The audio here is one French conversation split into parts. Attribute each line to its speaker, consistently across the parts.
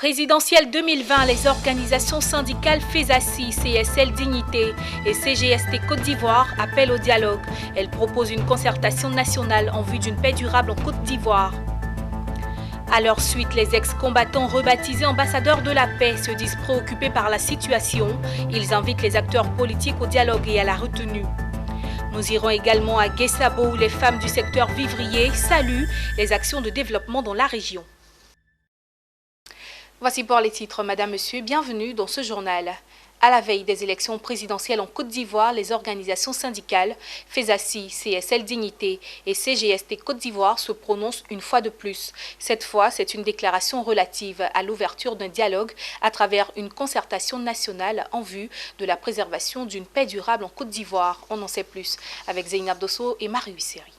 Speaker 1: Présidentielle 2020, les organisations syndicales FESACI, CSL Dignité et CGST Côte d'Ivoire appellent au dialogue. Elles proposent une concertation nationale en vue d'une paix durable en Côte d'Ivoire. À leur suite, les ex-combattants rebaptisés ambassadeurs de la paix se disent préoccupés par la situation. Ils invitent les acteurs politiques au dialogue et à la retenue. Nous irons également à Guessabo où les femmes du secteur vivrier saluent les actions de développement dans la région. Voici pour les titres, Madame, Monsieur, bienvenue dans ce journal. À la veille des élections présidentielles en Côte d'Ivoire, les organisations syndicales FESACI, CSL Dignité et CGST Côte d'Ivoire se prononcent une fois de plus. Cette fois, c'est une déclaration relative à l'ouverture d'un dialogue à travers une concertation nationale en vue de la préservation d'une paix durable en Côte d'Ivoire. On en sait plus avec Zeynab Dosso et Marie Huisseri.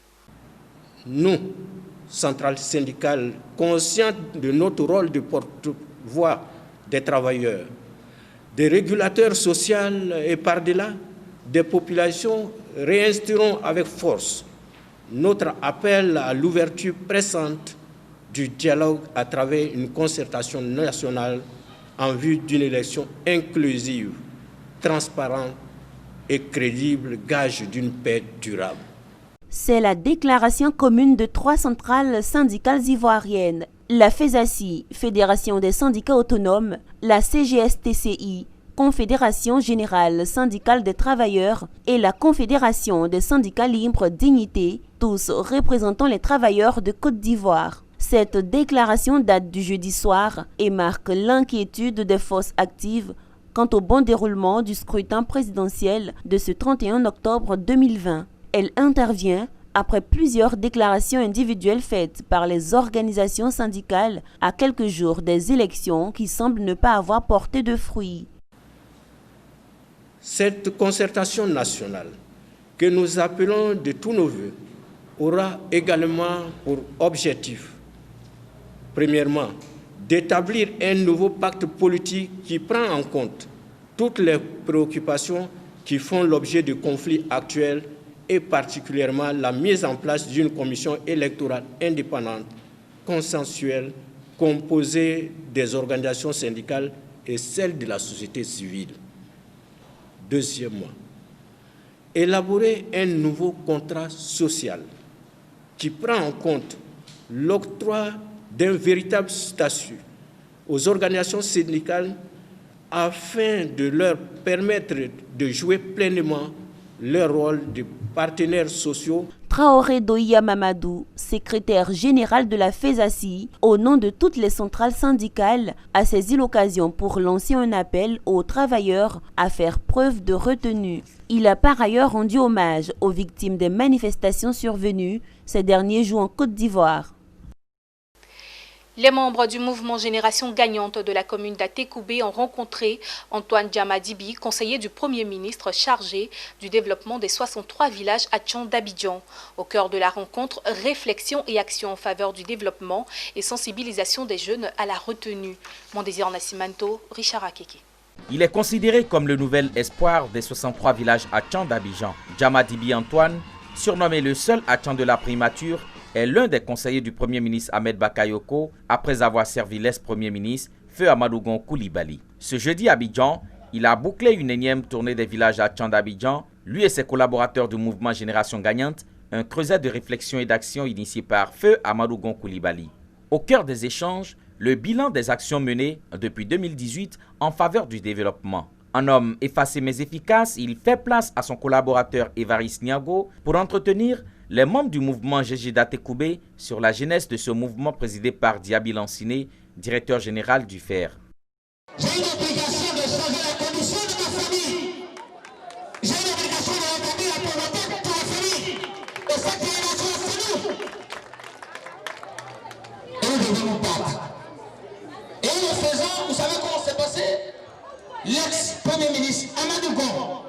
Speaker 2: Nous, centrales syndicales, conscientes de notre rôle de porte-voix des travailleurs, des régulateurs sociaux et par-delà, des populations, réinstaurons avec force notre appel à l'ouverture pressante du dialogue à travers une concertation nationale en vue d'une élection inclusive, transparente et crédible, gage d'une paix durable.
Speaker 3: C'est la déclaration commune de 3 centrales syndicales ivoiriennes. La FESACI, Fédération des syndicats autonomes, la CGSTCI, Confédération générale syndicale des travailleurs et la Confédération des syndicats libres Dignité, tous représentant les travailleurs de Côte d'Ivoire. Cette déclaration date du jeudi soir et marque l'inquiétude des forces actives quant au bon déroulement du scrutin présidentiel de ce 31 octobre 2020. Elle intervient après plusieurs déclarations individuelles faites par les organisations syndicales à quelques jours des élections qui semblent ne pas avoir porté de fruits.
Speaker 2: Cette concertation nationale, que nous appelons de tous nos voeux, aura également pour objectif, premièrement, d'établir un nouveau pacte politique qui prend en compte toutes les préoccupations qui font l'objet de conflits actuels et particulièrement la mise en place d'une commission électorale indépendante, consensuelle, composée des organisations syndicales et celles de la société civile. Deuxièmement, élaborer un nouveau contrat social qui prend en compte l'octroi d'un véritable statut aux organisations syndicales afin de leur permettre de jouer pleinement leur rôle de partenaires sociaux.
Speaker 3: Traoré Doïa Mamadou, secrétaire général de la FESACI, au nom de toutes les centrales syndicales, a saisi l'occasion pour lancer un appel aux travailleurs à faire preuve de retenue. Il a par ailleurs rendu hommage aux victimes des manifestations survenues ces derniers jours en Côte d'Ivoire.
Speaker 1: Les membres du mouvement Génération Gagnante de la commune d'Atekoubé ont rencontré Antoine Diamadibi, conseiller du Premier ministre chargé du développement des 63 villages Atchan d'Abidjan. Au cœur de la rencontre, réflexion et action en faveur du développement et sensibilisation des jeunes à la retenue. Mon désir Nassimanto, Richard Akeke.
Speaker 4: Il est considéré comme le nouvel espoir des 63 villages Atchan d'Abidjan. Diamadibi Antoine, surnommé le seul Atchan de la primature, est l'un des conseillers du Premier ministre Ahmed Bakayoko après avoir servi l'ex-Premier ministre Feu Amadougon Koulibaly. Ce jeudi à Abidjan, il a bouclé une énième tournée des villages Atchan d'Abidjan, lui et ses collaborateurs du mouvement Génération Gagnante, un creuset de réflexion et d'action initié par Feu Amadougon Koulibaly. Au cœur des échanges, le bilan des actions menées depuis 2018 en faveur du développement. Un homme effacé mais efficace, il fait place à son collaborateur Évariste Niago pour entretenir les membres du mouvement GG d'Atekoubé sur la genèse de ce mouvement présidé par Diaby Lanciné, directeur général du FER.
Speaker 5: J'ai une obligation de changer la condition de ma famille. J'ai une obligation de rétablir la pauvreté de ma famille. Et cette génération, c'est nous. Et nous devons nous battre. Et en le faisant, vous savez comment c'est passé? L'ex-premier ministre Amadou Gon,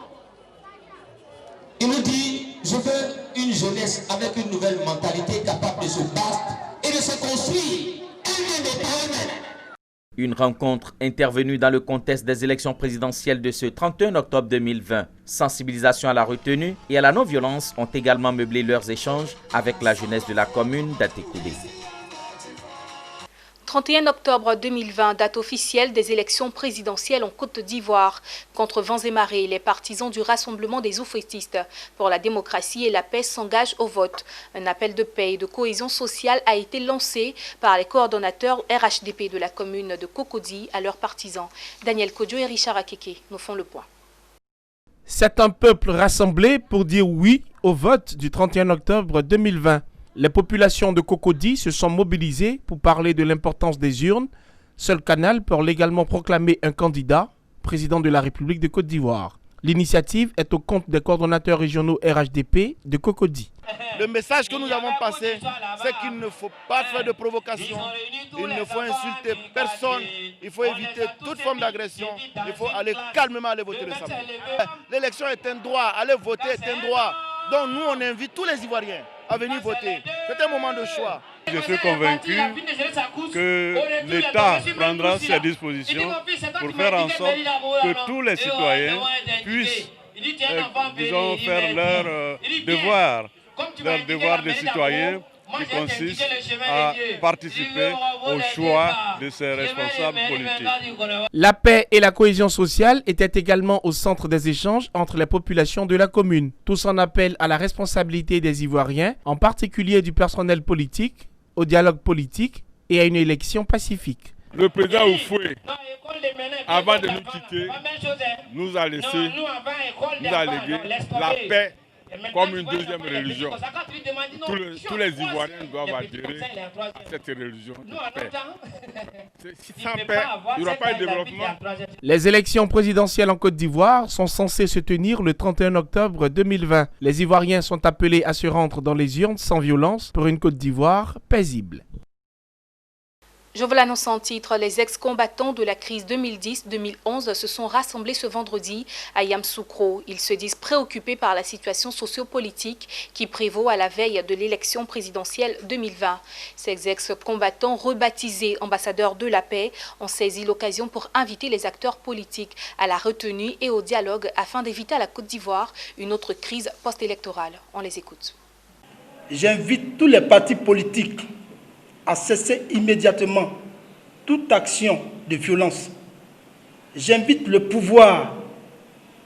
Speaker 5: il nous dit, je veux une jeunesse avec une nouvelle mentalité capable de se battre et de se construire elle-même et par elle-même.
Speaker 4: Une rencontre intervenue dans le contexte des élections présidentielles de ce 31 octobre 2020. Sensibilisation à la retenue et à la non-violence ont également meublé leurs échanges avec la jeunesse de la commune d'Atekoubé.
Speaker 1: 31 octobre 2020, date officielle des élections présidentielles en Côte d'Ivoire. Contre vents et marées, les partisans du Rassemblement des oufettistes pour la démocratie et la paix s'engagent au vote. Un appel de paix et de cohésion sociale a été lancé par les coordonnateurs RHDP de la commune de Cocody à leurs partisans. Daniel Kodjo et Richard Akeke nous font le point.
Speaker 6: C'est un peuple rassemblé pour dire oui au vote du 31 octobre 2020. Les populations de Cocody se sont mobilisées pour parler de l'importance des urnes, seul canal pour légalement proclamer un candidat, président de la République de Côte d'Ivoire. L'initiative est au compte des coordonnateurs régionaux RHDP de Cocody.
Speaker 7: Le message que nous avons passé, c'est qu'il ne faut pas faire de provocation, il ne faut insulter personne, il faut éviter toute forme d'agression, il faut aller calmement aller voter le samedi. L'élection est un droit, aller voter est un droit. Donc nous, on invite tous les Ivoiriens à venir voter. C'est un moment de choix.
Speaker 8: Je suis convaincu que l'État prendra ses dispositions pour faire en sorte que tous les citoyens puissent, disons, faire leur devoir de citoyen qui consiste à participer au choix de ses responsables politiques.
Speaker 6: La paix et la cohésion sociale étaient également au centre des échanges entre les populations de la commune. Tous en appellent à la responsabilité des Ivoiriens, en particulier du personnel politique, au dialogue politique et à une élection pacifique.
Speaker 8: Le président Oufoué, avant de nous quitter, nous a laissé, nous a légué la paix comme une deuxième religion. Tous les Ivoiriens doivent adhérer à cette religion de paix. Sans paix, il n'y aura pas de développement.
Speaker 6: Les élections présidentielles en Côte d'Ivoire sont censées se tenir le 31 octobre 2020. Les Ivoiriens sont appelés à se rendre dans les urnes sans violence pour une Côte d'Ivoire paisible.
Speaker 1: Je vous l'annonce en titre, les ex-combattants de la crise 2010-2011 se sont rassemblés ce vendredi à Yamoussoukro. Ils se disent préoccupés par la situation sociopolitique qui prévaut à la veille de l'élection présidentielle 2020. Ces ex-combattants, rebaptisés ambassadeurs de la paix, ont saisi l'occasion pour inviter les acteurs politiques à la retenue et au dialogue afin d'éviter à la Côte d'Ivoire une autre crise post-électorale. On les écoute.
Speaker 9: J'invite tous les partis politiques à cesser immédiatement toute action de violence. J'invite le pouvoir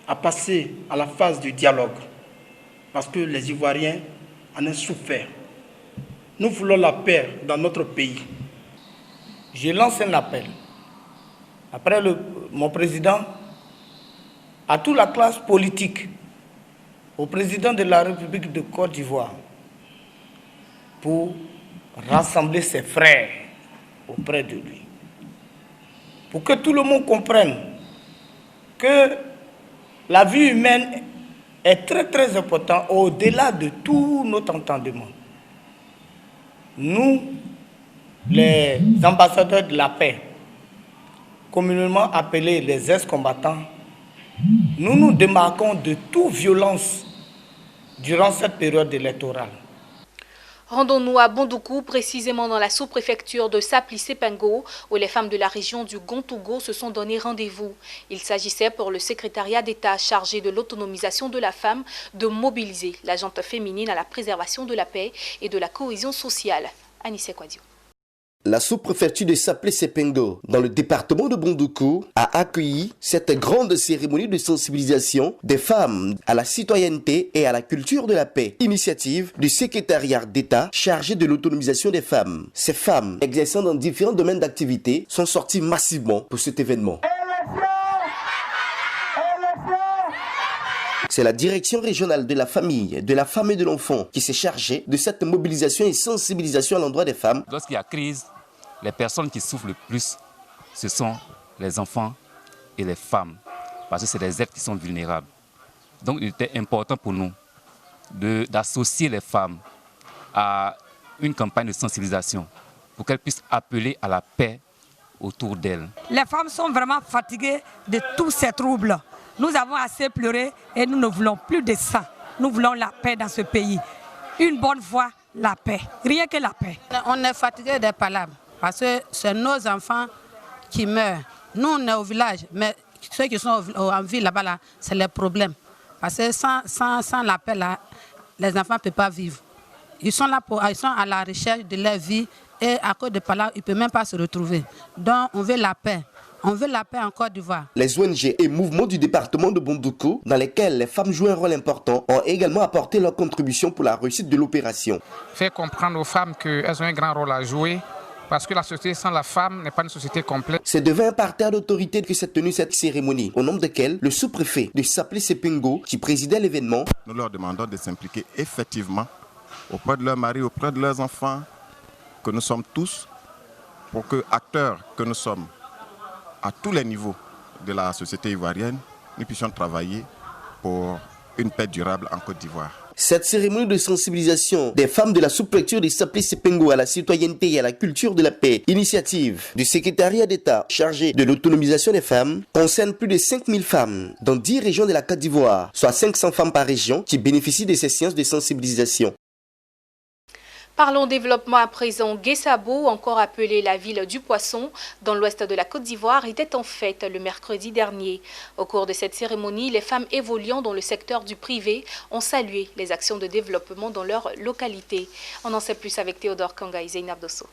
Speaker 9: à passer à la phase du dialogue, parce que les Ivoiriens en ont souffert. Nous voulons la paix dans notre pays.
Speaker 10: Je lance un appel, après mon président, à toute la classe politique, au président de la République de Côte d'Ivoire, pour rassembler ses frères auprès de lui. Pour que tout le monde comprenne que la vie humaine est très très importante au-delà de tout notre entendement. Nous, les ambassadeurs de la paix, communément appelés les ex-combattants, nous nous démarquons de toute violence durant cette période électorale.
Speaker 1: Rendons-nous à Bondoukou, précisément dans la sous-préfecture de Sapli-Sepengo, où les femmes de la région du Gontougo se sont donné rendez-vous. Il s'agissait pour le secrétariat d'État chargé de l'autonomisation de la femme de mobiliser la gente féminine à la préservation de la paix et de la cohésion sociale. Anissé Kouadio.
Speaker 11: La sous-préfecture de Sapli-Sepengo, dans le département de Bondoukou, a accueilli cette grande cérémonie de sensibilisation des femmes à la citoyenneté et à la culture de la paix. Initiative du secrétariat d'État chargé de l'autonomisation des femmes. Ces femmes, exerçant dans différents domaines d'activité, sont sorties massivement pour cet événement. C'est la direction régionale de la famille, de la femme et de l'enfant qui s'est chargée de cette mobilisation et sensibilisation à l'endroit des femmes.
Speaker 12: Lorsqu'il y a crise, les personnes qui souffrent le plus, ce sont les enfants et les femmes, parce que c'est des êtres qui sont vulnérables. Donc il était important pour nous d'associer les femmes à une campagne de sensibilisation pour qu'elles puissent appeler à la paix autour d'elles.
Speaker 13: Les femmes sont vraiment fatiguées de tous ces troubles. Nous avons assez pleuré et nous ne voulons plus de sang. Nous voulons la paix dans ce pays. Une bonne fois, la paix. Rien que la paix.
Speaker 14: On est fatigué des palabres parce que c'est nos enfants qui meurent. Nous, on est au village, mais ceux qui sont en ville là-bas, là, c'est le problème. Parce que sans la paix, là, les enfants ne peuvent pas vivre. ils sont à la recherche de leur vie et à cause de Palabre, ils ne peuvent même pas se retrouver. Donc on veut la paix. On veut la paix en Côte d'Ivoire.
Speaker 11: Les ONG et mouvements du département de Bondoukou, dans lesquels les femmes jouent un rôle important, ont également apporté leur contribution pour la réussite de l'opération.
Speaker 15: Faire comprendre aux femmes qu'elles ont un grand rôle à jouer, parce que la société sans la femme n'est pas une société complète.
Speaker 11: C'est devant un parterre d'autorité que s'est tenue cette cérémonie, au nombre desquels le sous-préfet de Saplé Sepengo, qui présidait l'événement.
Speaker 16: Nous leur demandons de s'impliquer effectivement auprès de leurs maris, auprès de leurs enfants, que nous sommes tous, pour que, acteurs que nous sommes, à tous les niveaux de la société ivoirienne, nous puissions travailler pour une paix durable en Côte d'Ivoire.
Speaker 11: Cette cérémonie de sensibilisation des femmes de la sous-préfecture de Saplé Sepengo à la citoyenneté et à la culture de la paix, initiative du secrétariat d'État chargé de l'autonomisation des femmes, concerne plus de 5000 femmes dans 10 régions de la Côte d'Ivoire, soit 500 femmes par région qui bénéficient de ces séances de sensibilisation.
Speaker 1: Parlons développement à présent. Guessabo, encore appelée la ville du poisson, dans l'ouest de la Côte d'Ivoire, était en fête le mercredi dernier. Au cours de cette cérémonie, les femmes évoluant dans le secteur du privé ont salué les actions de développement dans leur localité. On en sait plus avec Théodore Kanga et Zeynab Dosso.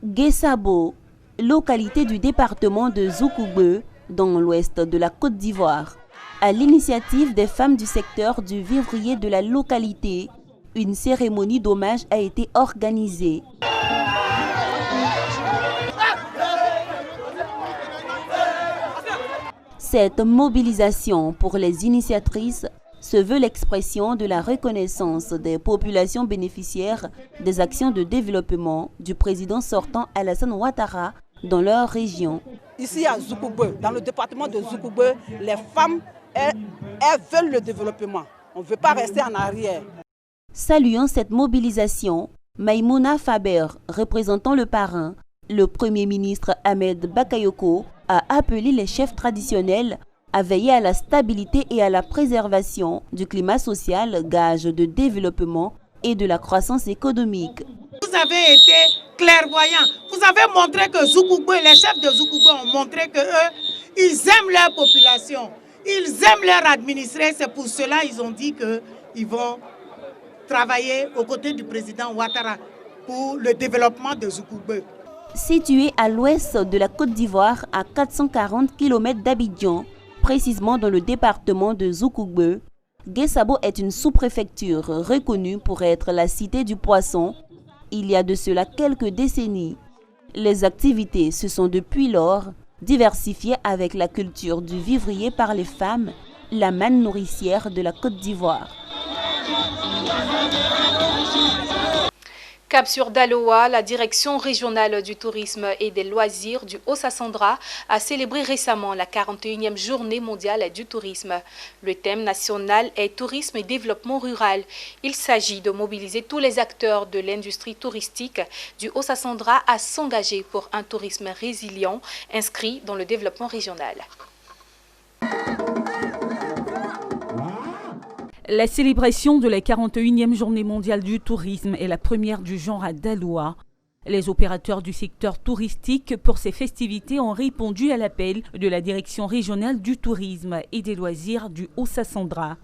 Speaker 3: Guessabo, localité du département de Zoukougbe, dans l'ouest de la Côte d'Ivoire. À l'initiative des femmes du secteur du vivrier de la localité, une cérémonie d'hommage a été organisée. Cette mobilisation pour les initiatrices se veut l'expression de la reconnaissance des populations bénéficiaires des actions de développement du président sortant Alassane Ouattara dans leur région.
Speaker 17: Ici à Zoukougbe, dans le département de Zoukougbe, les femmes, elles veulent le développement. On ne veut pas rester en arrière.
Speaker 3: Saluant cette mobilisation, Maïmouna Faber, représentant le parrain, le Premier ministre Ahmed Bakayoko, a appelé les chefs traditionnels à veiller à la stabilité et à la préservation du climat social, gage de développement et de la croissance économique.
Speaker 18: Vous avez été clairvoyants. Vous avez montré que Zoukougbe, les chefs de Zoukougbe ont montré que eux, ils aiment leur population, ils aiment leur administrer. C'est pour cela qu'ils ont dit qu'ils vont travailler aux côtés du président Ouattara pour le développement de Zoukougbe.
Speaker 3: Situé à l'ouest de la Côte d'Ivoire, à 440 km d'Abidjan, précisément dans le département de Zoukougbe, Guessabo est une sous-préfecture reconnue pour être la cité du poisson. Il y a de cela quelques décennies. Les activités se sont depuis lors diversifiées avec la culture du vivrier par les femmes, la manne nourricière de la Côte d'Ivoire.
Speaker 1: Cap sur Daloa, la direction régionale du tourisme et des loisirs du Haut-Sassandra a célébré récemment la 41e journée mondiale du tourisme. Le thème national est tourisme et développement rural. Il s'agit de mobiliser tous les acteurs de l'industrie touristique du Haut-Sassandra à s'engager pour un tourisme résilient inscrit dans le développement régional.
Speaker 19: La célébration de la 41e journée mondiale du tourisme est la première du genre à Daloa. Les opérateurs du secteur touristique pour ces festivités ont répondu à l'appel de la direction régionale du tourisme et des loisirs du Haut-Sassandra.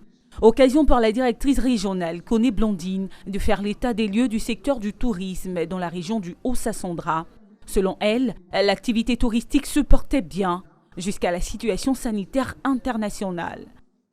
Speaker 19: Occasion pour la directrice régionale, Koné Blandine, de faire l'état des lieux du secteur du tourisme dans la région du Haut-Sassandra. Selon elle, l'activité touristique se portait bien jusqu'à la situation sanitaire internationale.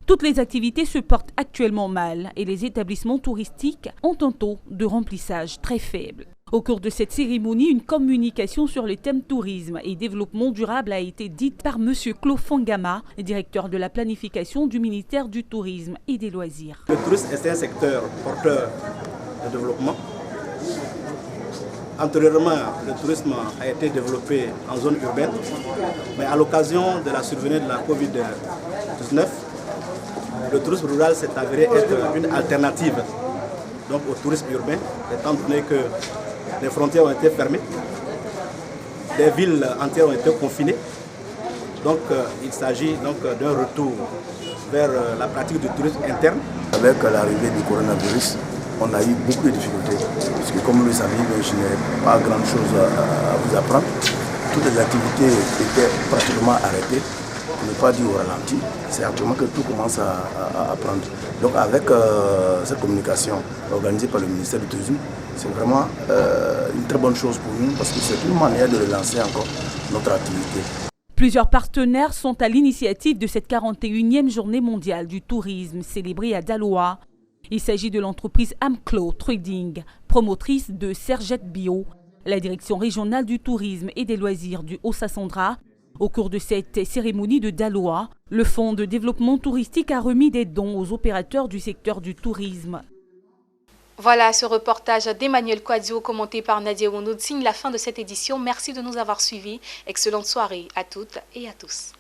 Speaker 19: Toutes les activités se portent actuellement mal et les établissements touristiques ont un taux de remplissage très faible. Au cours de cette cérémonie, une communication sur le thème tourisme et développement durable a été dite par M. Claude Fangama, directeur de la planification du ministère du Tourisme et des Loisirs.
Speaker 20: Le tourisme est un secteur porteur de développement. Antérieurement, le tourisme a été développé en zone urbaine, mais à l'occasion de la survenue de la Covid-19, le tourisme rural s'est avéré être une alternative donc, au tourisme urbain, étant donné que les frontières ont été fermées, les villes entières ont été confinées. Donc il s'agit d'un retour vers la pratique du tourisme interne.
Speaker 21: Avec l'arrivée du coronavirus, on a eu beaucoup de difficultés, parce que comme vous le savez, je n'ai pas grand chose à vous apprendre. Toutes les activités étaient pratiquement arrêtées. ne pas dire au ralenti, c'est actuellement que tout commence à prendre. Donc avec cette communication organisée par le ministère du Tourisme, c'est vraiment une très bonne chose pour nous parce que c'est une manière de relancer encore notre activité.
Speaker 19: Plusieurs partenaires sont à l'initiative de cette 41e journée mondiale du tourisme célébrée à Daloa. Il s'agit de l'entreprise Amclo Trading, promotrice de Sergette Bio, la direction régionale du tourisme et des loisirs du Haut-Sassandra. Au cours de cette cérémonie de Daloa, le Fonds de développement touristique a remis des dons aux opérateurs du secteur du tourisme.
Speaker 1: Voilà, ce reportage d'Emmanuel Quadio commenté par Nadia Wounoud signe la fin de cette édition. Merci de nous avoir suivis. Excellente soirée à toutes et à tous.